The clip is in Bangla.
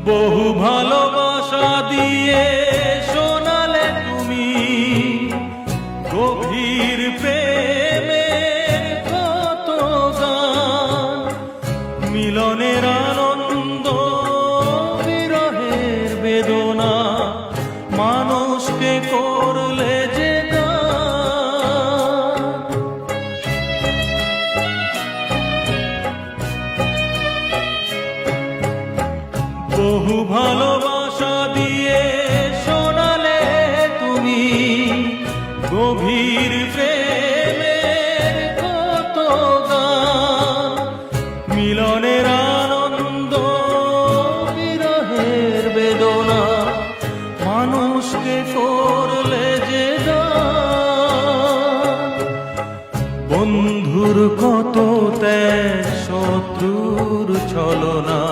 বহু ভালোবাসা দিয়ে শোনালে তুমি গভীর প্রেমের কত গান, মিলনের আনন্দ বিরহের বেদনা, মানুষকে করলে যে গান। বহু ভালোবাসা দিয়ে শোনালে তুমি গভীর প্রেমের কত গান, মিলনের আনন্দ বিরহের বেদনা, মানুষকে করলে যে গান। বন্ধুর কত ত্যাগ, শত্রুর ছলনা,